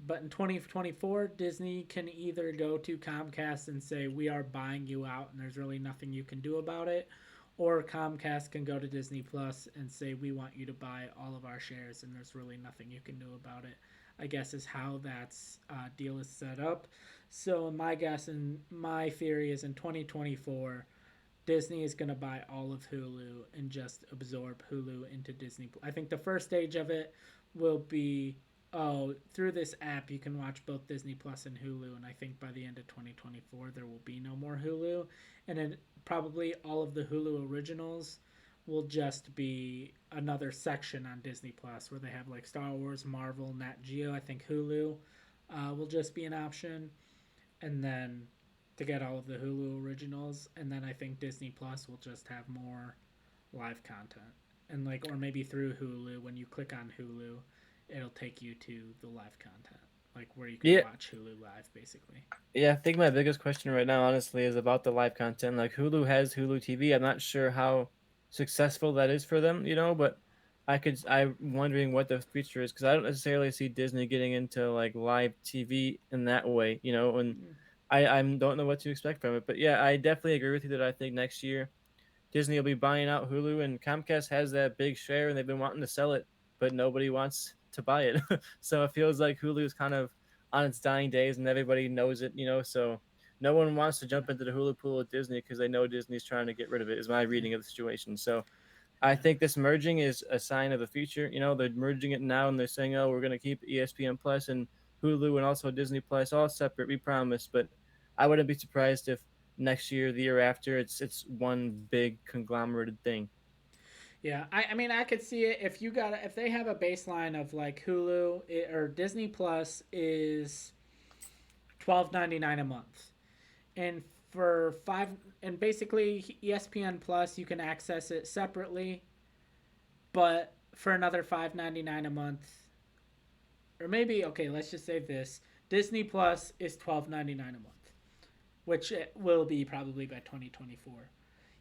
but in 2024, Disney can either go to Comcast and say, we are buying you out and there's really nothing you can do about it. Or Comcast can go to Disney Plus and say, we want you to buy all of our shares and there's really nothing you can do about it. I guess is how that deal is set up. So my guess and my theory is in 2024, Disney is going to buy all of Hulu and just absorb Hulu into Disney. I think the first stage of it will be, oh, through this app you can watch both Disney Plus and Hulu, and I think by the end of 2024 there will be no more Hulu, and then probably all of the Hulu originals will just be another section on Disney Plus where they have like Star Wars, Marvel, Nat Geo. I think Hulu will just be an option, and then to get all of the Hulu originals, and then I think Disney Plus will just have more live content, and like, or maybe through Hulu, when you click on Hulu, it'll take you to the live content, like where you can Yeah, watch Hulu live, basically. yeah. I think my biggest question right now, honestly, is about the live content. Like Hulu has Hulu TV. I'm not sure how successful that is for them, but I'm wondering what the future is because I don't necessarily see Disney getting into like live TV in that way, and Mm, I don't know what to expect from it. But yeah, I definitely agree with you that I think next year Disney will be buying out Hulu, and Comcast has that big share, and they've been wanting to sell it, but nobody wants to buy it. So it feels like Hulu is kind of on its dying days, and everybody knows it, So no one wants to yeah, jump into the Hulu pool with Disney because they know Disney's trying to get rid of it. Is my yeah, reading of the situation. So I yeah, think this merging is a sign of the future. They're merging it now, and they're saying, "Oh, we're going to keep ESPN Plus and Hulu and also Disney Plus all separate. We promise." But I wouldn't be surprised if next year, the year after, it's one big conglomerated thing. yeah. I mean, I could see it if if they have a baseline of like Hulu or Disney Plus is $12.99 a month, and for five, and basically ESPN Plus you can access it separately, but for another $5.99 a month, or maybe, okay, let's just say this: Disney Plus is $12.99 a month, which it will be probably by 2024.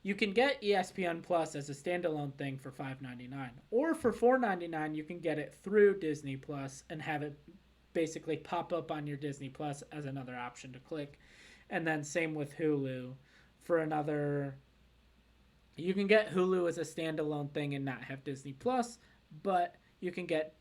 You can get ESPN Plus as a standalone thing for $5.99, or for $4.99 you can get it through Disney Plus and have it basically pop up on your Disney Plus as another option to click. And then same with Hulu for another. You can get Hulu as a standalone thing and not have Disney Plus, but you can get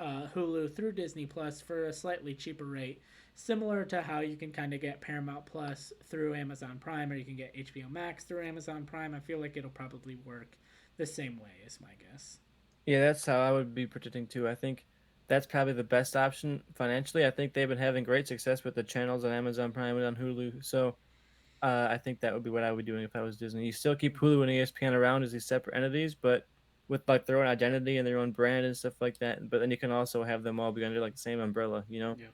Hulu through Disney Plus for a slightly cheaper rate, similar to how you can kind of get Paramount Plus through Amazon Prime, or you can get HBO Max through Amazon Prime. I feel like it'll probably work the same way, is my guess. Yeah, that's how I would be predicting too. I think that's probably the best option financially. I think they've been having great success with the channels on Amazon Prime and on Hulu. So I think that would be what I would be doing if I was Disney. You still keep Hulu and ESPN around as these separate entities, but with like their own identity and their own brand and stuff like that. But then you can also have them all be under like the same umbrella. Yeah.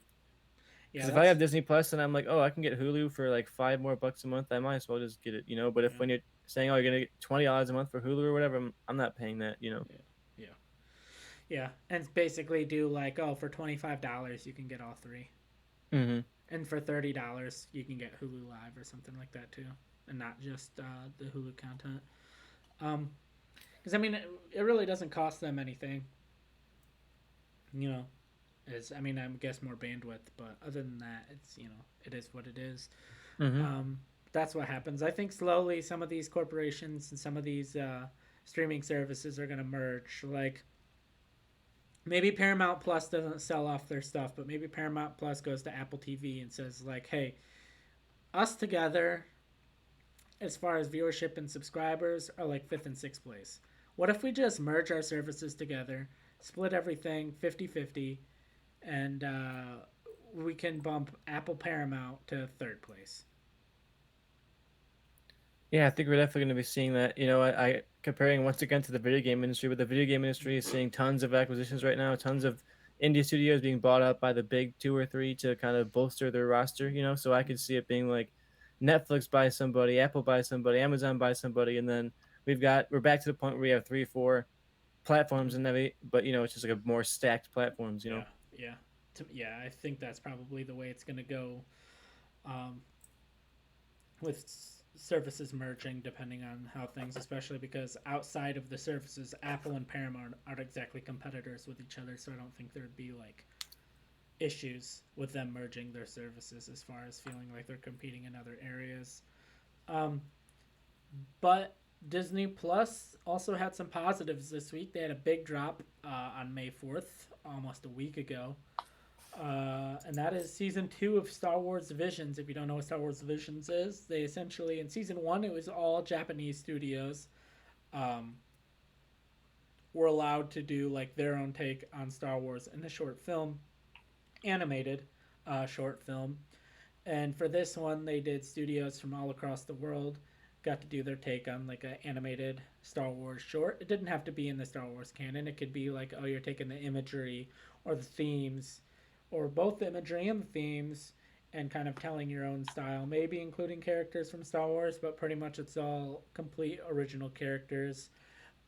Yeah, Because if I that's have Disney Plus and I'm like, oh, I can get Hulu for like $5 more a month, I might as well just get it, you know. But if yeah, when you're saying, oh, you're gonna get $20 a month for Hulu or whatever, I'm not paying that, you know. yeah, yeah, yeah. And basically do like, oh, for $25 you can get all three, Hmm. and for $30 you can get Hulu Live or something like that too, and not just the Hulu content. Um, because I mean, it really doesn't cost them anything, you know. Is I mean, I guess more bandwidth, but other than that, it's it is what it is. Hmm. Um, that's what happens. I think slowly some of these corporations and some of these streaming services are going to merge. Like maybe Paramount Plus doesn't sell off their stuff, but maybe Paramount Plus goes to Apple TV and says like, "Hey, us together, as far as viewership and subscribers, are like fifth and sixth place. What if we just merge our services together, split everything 50-50, and we can bump Apple Paramount to third place?" Yeah, I think we're definitely going to be seeing that. You know, I comparing once again to the video game industry, but the video game industry is seeing tons of acquisitions right now, tons of indie studios being bought up by the big two or three to kind of bolster their roster. You know, so I could see it being like Netflix buys somebody, Apple buys somebody, Amazon buys somebody, and then we're back to the point where we have three, four platforms and every, but you know, it's just like a more stacked platforms. You know. Yeah, yeah, yeah. I think that's probably the way it's going to go, um, with services merging, depending on how things, especially because outside of the services, Apple and Paramount aren't exactly competitors with each other. So I don't think there'd be like issues with them merging their services as far as feeling like they're competing in other areas. Um, but Disney Plus also had some positives this week. They had a big drop on May 4th, almost a week ago. And that is season 2 of Star Wars Visions. If you don't know what Star Wars Visions is, they essentially, in season 1, it was all Japanese studios um, were allowed to do like their own take on Star Wars in the short film, animated short film. And for this one, they did studios from all across the world got to do their take on like an animated Star Wars short. It didn't have to be in the Star Wars canon. It could be like, oh, you're taking the imagery or the themes, or both the imagery and the themes, and kind of telling your own style. Maybe including characters from Star Wars, but pretty much it's all complete original characters.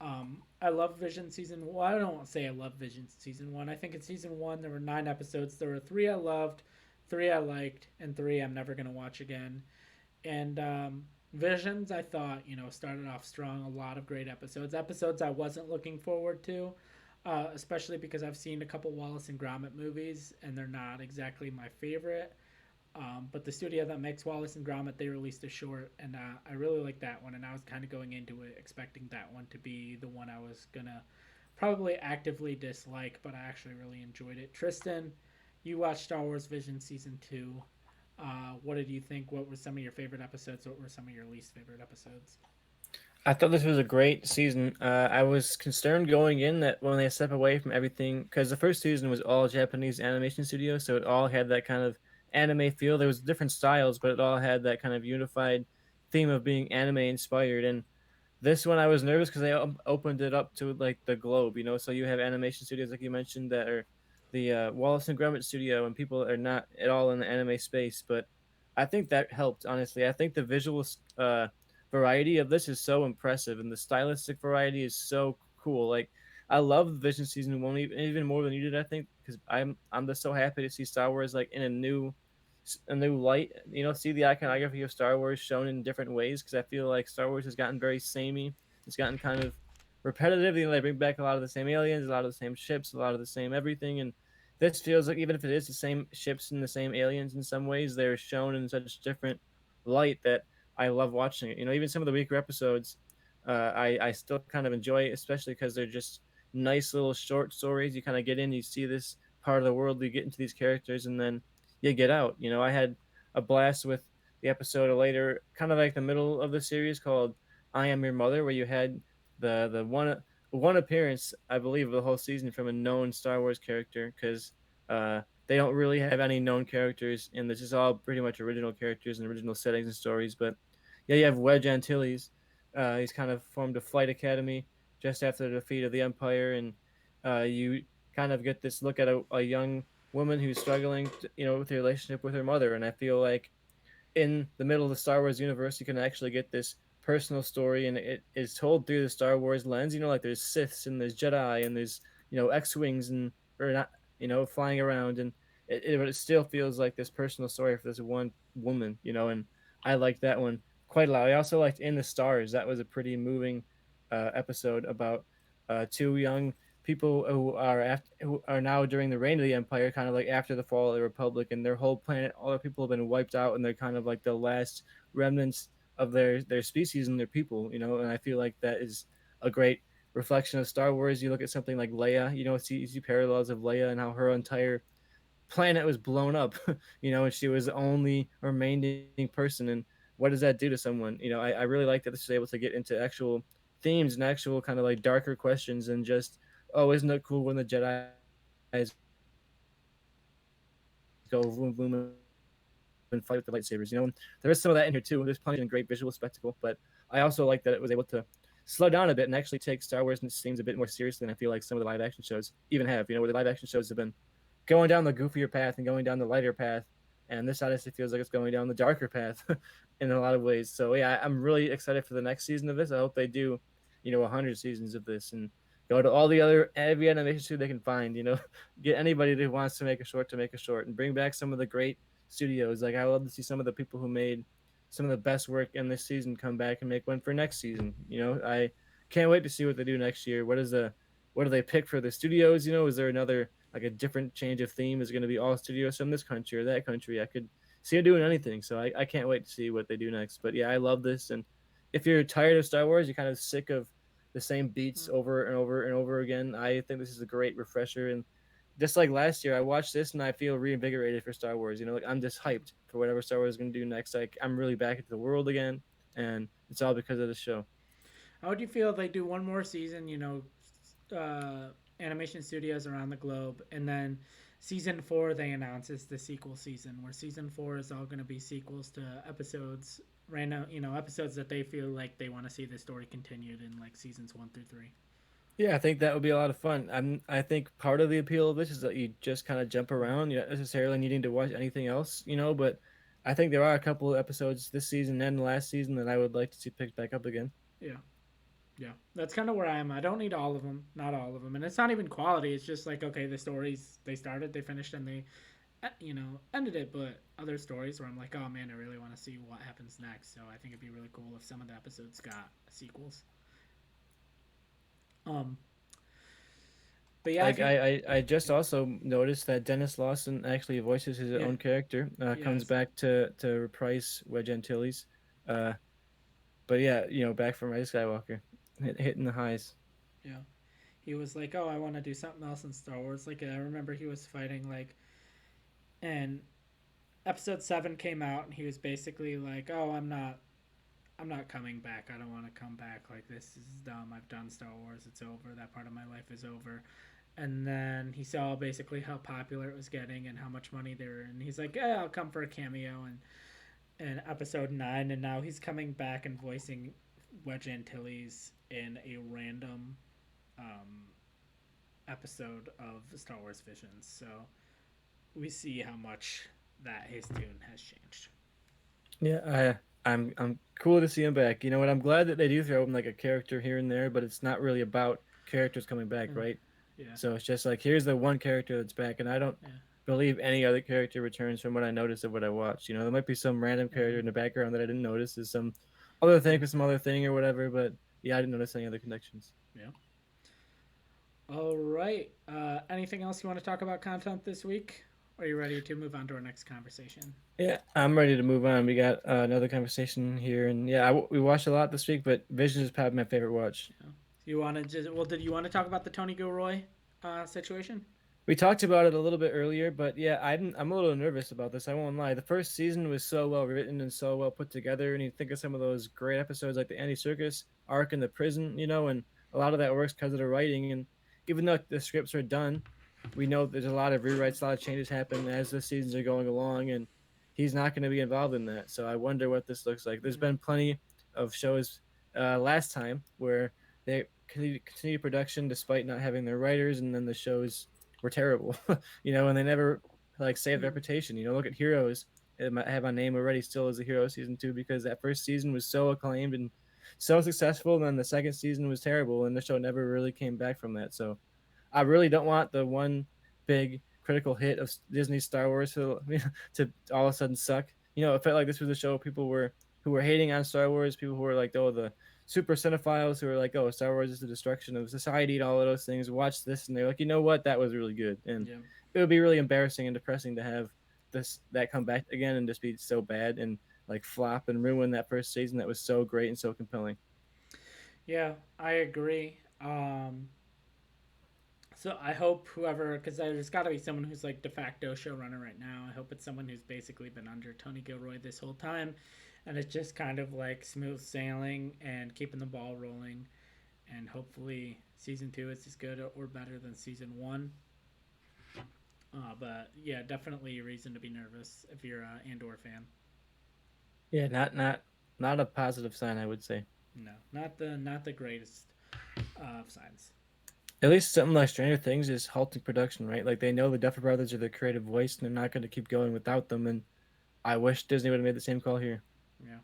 I love Vision season. Well, I don't say I love Vision season one. I think in season one there were 9 episodes. There were three I loved, three I liked, and three I'm never gonna watch again. And Visions, I thought started off strong. A lot of great episodes. Episodes I wasn't looking forward to, especially because I've seen a couple Wallace and Gromit movies, and they're not exactly my favorite. But the studio that makes Wallace and Gromit, they released a short, and I really like that one. And I was kind of going into it expecting that one to be the one I was gonna probably actively dislike, but I actually really enjoyed it. Tristan, you watched Star Wars Vision season 2. What did you think? What were some of your favorite episodes? What were some of your least favorite episodes? I thought this was a great season. I was concerned going in that when they step away from everything, because the first season was all Japanese animation studio, so it all had that kind of anime feel. There was different styles, but it all had that kind of unified theme of being anime inspired. And this one I was nervous because they opened it up to like the globe, you know. So you have animation studios like you mentioned that are the Wallace and Gromit studio, and people are not at all in the anime space. But I think that helped honestly. I think the visual variety of this is so impressive, and the stylistic variety is so cool. Like I love Vision season one even more than you did. I think because I'm just so happy to see Star Wars like in a new light. You know, see the iconography of Star Wars shown in different ways because I feel like Star Wars has gotten very samey. It's gotten kind of repetitive. You know, they bring back a lot of the same aliens, a lot of the same ships, a lot of the same everything, and this feels like even if it is the same ships and the same aliens in some ways, they're shown in such different light that I love watching it. You know, even some of the weaker episodes, I still kind of enjoy, especially because they're just nice little short stories. You kind of get in, you see this part of the world, you get into these characters, and then you get out. You know, I had a blast with the episode later, kind of like the middle of the series called "I Am Your Mother," where you had the one appearance, I believe, of the whole season from a known Star Wars character because they don't really have any known characters, and this is all pretty much original characters and original settings and stories. But yeah, you have Wedge Antilles. He's kind of formed a flight academy just after the defeat of the Empire, and you kind of get this look at a young woman who's struggling, with the relationship with her mother. And I feel like in the middle of the Star Wars universe, you can actually get this personal story, and it is told through the Star Wars lens. Like there's Siths and there's Jedi and there's X wings and or not, flying around, and but it still feels like this personal story for this one woman. And I liked that one quite a lot. I also liked In the Stars. That was a pretty moving episode about two young people who are now during the reign of the Empire, kind of like after the fall of the Republic, and their whole planet, all the people have been wiped out, and they're kind of like the last remnants of their species and their people. And I feel like that is a great reflection of Star Wars. You look at something like Leia, see parallels of Leia and how her entire planet was blown up, and she was the only remaining person. And what does that do to someone? I really like that this is able to get into actual themes and actual kind of like darker questions and just, oh, isn't it cool when the Jedi's go boom boom and fight with the lightsabers? There is some of that in here too. There's plenty of great visual spectacle, but I also like that it was able to slow down a bit and actually take Star Wars and its themes a bit more seriously than I feel like some of the live action shows even have. Where the live action shows have been going down the goofier path and going down the lighter path, and this honestly feels like it's going down the darker path in a lot of ways. So yeah, I'm really excited for the next season of this. I hope they do, 100 seasons of this and go to all the other every animation studio they can find. Get anybody that wants to make a short, and bring back some of the great studios. Like I would love to see some of the people who made some of the best work in this season come back and make one for next season. I can't wait to see what they do next year. What do they pick for the studios? Is there another like a different change of theme? Is it going to be all studios from this country or that country? I could see them doing anything. So I can't wait to see what they do next. But yeah, I love this. And if you're tired of Star Wars, you're kind of sick of the same beats over and over and over again, I think this is a great refresher. And just like last year, I watched this and I feel reinvigorated for Star Wars. Like I'm just hyped for whatever Star Wars is going to do next. Like I'm really back into the world again, and it's all because of the show. How would you feel if they do one more season? Animation studios around the globe, and then season four they announce is the sequel season, where season four is all going to be sequels to episodes, random, episodes that they feel like they want to see the story continued in, like seasons 1 through 3. Yeah, I think that would be a lot of fun. I think part of the appeal of this is that you just kind of jump around. You're not necessarily needing to watch anything else. But I think there are a couple of episodes this season and last season that I would like to see picked back up again. Yeah, yeah, that's kind of where I am. I don't need all of them, not all of them, and it's not even quality. It's just like, okay, the stories they started, they finished, and they ended it. But other stories where I'm like, oh man, I really want to see what happens next. So I think it'd be really cool if some of the episodes got sequels. Um, but yeah, I Like think I just also noticed that Dennis Lawson actually voices his yeah, own character. Comes yes, back to reprise Wedge Antilles. Uh, but yeah, back from Rise of Skywalker, hitting the highs. yeah. He was like, oh, I want to do something else in Star Wars. Like I remember he was fighting like, and Episode 7 came out, and he was basically like, oh, I'm not coming back. I don't want to come back. Like this is dumb. I've done Star Wars. It's over. That part of my life is over. And then he saw basically how popular it was getting and how much money they were, and he's like, yeah, I'll come for a cameo in episode 9, and now he's coming back and voicing Wedge Antilles in a random um, episode of Star Wars Visions. So we see how much that his tune has changed. Yeah, I'm cool to see him back. You know what? I'm glad that they do throw him like a character here and there, but it's not really about characters coming back, right? Yeah, So it's just like here's the one character that's back, and I don't yeah, believe any other character returns from what I noticed of what I watched. There might be some random character in mm-hmm. the background that I didn't notice, is some other thing Yeah, for some other thing or whatever. But yeah, I didn't notice any other connections. yeah. All right. Anything else you want to talk about content this week? Or are you ready to move on to our next conversation? Yeah, I'm ready to move on. We got another conversation here, and yeah, we watched a lot this week, but Vision is probably my favorite watch. Yeah. You want to just well? Did you want to talk about the Tony Gilroy situation? We talked about it a little bit earlier, but yeah, I'm a little nervous about this. I won't lie. The first season was so well written and so well put together, and you think of some of those great episodes like the Andy Circus arc in the prison, and a lot of that works because of the writing. And even though the scripts are done, we know there's a lot of rewrites, a lot of changes happen as the seasons are going along, and he's not going to be involved in that. So I wonder what this looks like. There's Mm-hmm. been plenty of shows last time where they continue production despite not having their writers, and then the shows were terrible, and they never like saved Mm. reputation. Look at Heroes. I have my name already still as a hero season 2 because that first season was so acclaimed and so successful, and then the second season was terrible, and the show never really came back from that. So I really don't want the one big critical hit of Disney Star Wars to to all of a sudden suck. It felt like this was a show people were who were hating on Star Wars, people who were like, oh, the super cinephiles who were like, oh, Star Wars is the destruction of society and all of those things. Watch this, and they're like, you know what, that was really good, and Yeah. it would be really embarrassing and depressing to have that come back again and just be so bad and like flop and ruin that first season that was so great and so compelling. Yeah, I agree. So I hope whoever, because there's got to be someone who's like de facto showrunner right now. I hope it's someone who's basically been under Tony Gilroy this whole time, and it's just kind of like smooth sailing and keeping the ball rolling. And hopefully, season two is as good or better than season one. But yeah, definitely a reason to be nervous if you're an Andor fan. Yeah, not a positive sign, I would say. No, not the greatest of signs. At least something like Stranger Things is halting production, right? Like they know the Duffer Brothers are the creative voice, and they're not going to keep going without them. And I wish Disney would have made the same call here. Yeah.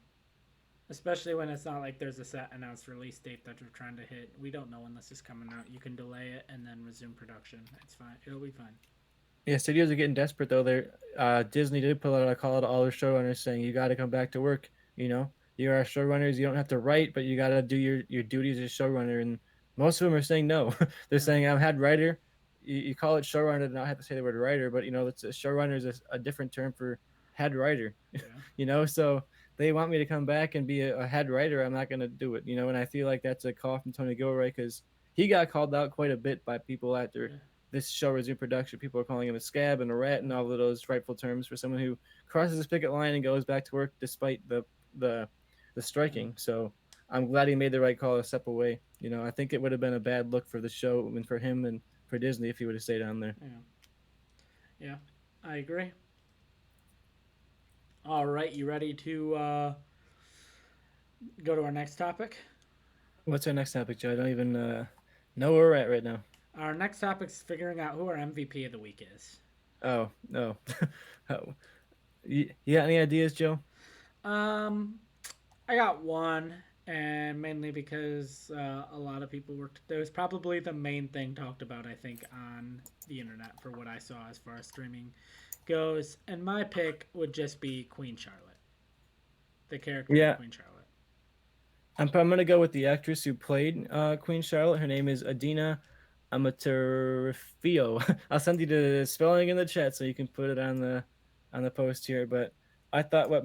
Especially when it's not like there's a set announced release date that you're trying to hit. We don't know when this is coming out. You can delay it and then resume production. It's fine. It'll be fine. Yeah, studios are getting desperate though. They're Disney did put out a call to all their showrunners saying you got to come back to work. You are showrunners. You don't have to write, but you got to do your duties as showrunner. And most of them are saying no. They're Yeah. saying I'm head writer. You call it showrunner to not have to say the word writer, but it's a showrunner is a different term for head writer. Yeah. So they want me to come back and be a head writer. I'm not going to do it. And I feel like that's a call from Tony Gilroy because he got called out quite a bit by people after Yeah. this show resumed production. People are calling him a scab and a rat and all of those frightful terms for someone who crosses his picket line and goes back to work despite the the Yeah. striking. So I'm glad he made the right call to step away. I think it would have been a bad look for the show and for him and for Disney if he would have stayed on there. Yeah. Yeah. I agree. All right. You ready to go to our next topic? What's our next topic, Joe? I don't even know where we're at right now. Our next topic is figuring out who our MVP of the week is. Oh no. Oh. You got any ideas, Joe? Um, I got one, and mainly because a lot of people were. There was probably the main thing talked about, I think, on the internet for what I saw as far as streaming goes. And my pick would just be Queen Charlotte, the character of Yeah, Queen Charlotte. I'm gonna go with the actress who played Queen Charlotte. Her name is Adina Amaterfio. I'll send you the spelling in the chat so you can put it on the post here. But I thought what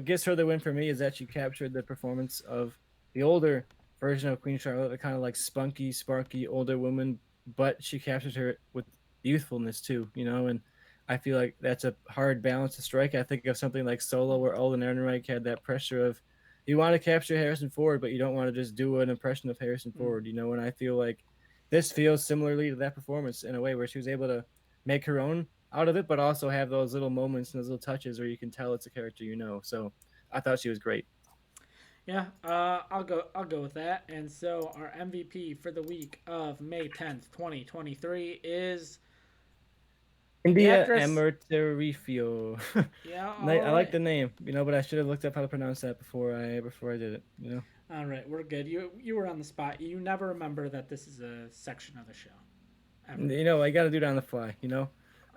gives her the win for me is that she captured the performance of the older version of Queen Charlotte, the kind of like spunky, sparky older woman, but she captured her with youthfulness too, and I feel like that's a hard balance to strike. I think of something like Solo, where Alden Ehrenreich had that pressure of you want to capture Harrison Ford, but you don't want to just do an impression of Harrison Mm. Ford, and I feel like this feels similarly to that performance in a way where she was able to make her own out of it, but also have those little moments and those little touches where you can tell it's a character. So I thought she was great. Yeah, I'll go. I'll go with that. And so our MVP for the week of May 10th, 2023, is the India actress. Amaterifio. Yeah, I all like right. the name, but I should have looked up how to pronounce that before I did it. All right, we're good. You were on the spot. You never remember that this is a section of the show, ever. I got to do it on the fly.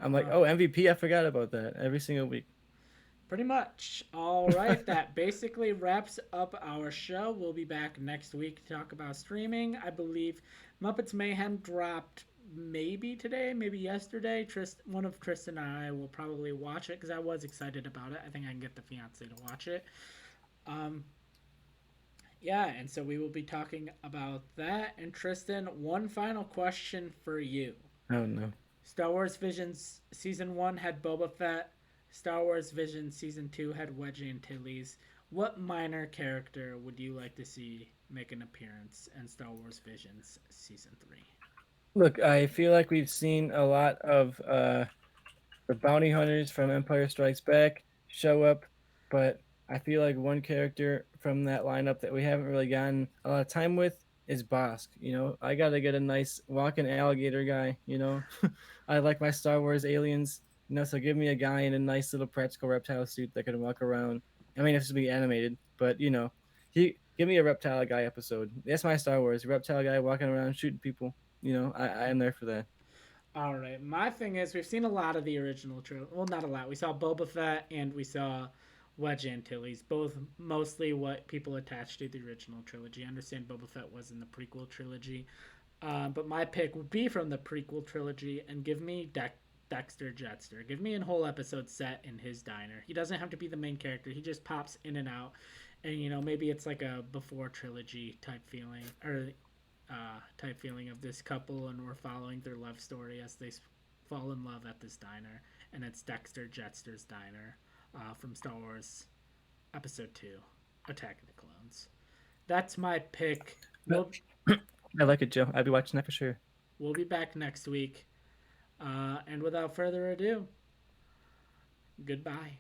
I'm like, Uh, oh, MVP, I forgot about that every single week. Pretty much. All right, that basically wraps up our show. We'll be back next week to talk about streaming. I believe Muppets Mayhem dropped maybe today, maybe yesterday. One of Tristan and I will probably watch it because I was excited about it. I think I can get the fiance to watch it. Um, yeah, and so we will be talking about that. And Tristan, one final question for you. Oh no. Star Wars Visions Season 1 had Boba Fett. Star Wars Visions Season 2 had Wedge Antilles. What minor character would you like to see make an appearance in Star Wars Visions Season 3? Look, I feel like we've seen a lot of the bounty hunters from Empire Strikes Back show up, but I feel like one character from that lineup that we haven't really gotten a lot of time with is Bosk. You know, I gotta get a nice walking alligator guy. You know, I like my Star Wars aliens. You know, so give me a guy in a nice little practical reptile suit that can walk around. I mean, it's to be animated, but you know, he give me a reptile guy episode. That's my Star Wars reptile guy walking around shooting people. You know, I am there for that. All right. My thing is, we've seen a lot of the original trilogy. Well, not a lot. We saw Boba Fett and we saw Wedge Antilles, both mostly what people attach to the original trilogy. I understand Boba Fett was in the prequel trilogy, but my pick would be from the prequel trilogy and give me Dexter Jetster. Give me a whole episode set in his diner. He doesn't have to be the main character. He just pops in and out, and maybe it's like a before trilogy type feeling, or type feeling of this couple, and we're following their love story as they fall in love at this diner, and it's Dexter Jetster's diner from Star Wars Episode 2, Attack of the Clones. That's my pick. We'll, I like it, Joe. I'll be watching that for sure. we'll be back next week. And without further ado, goodbye.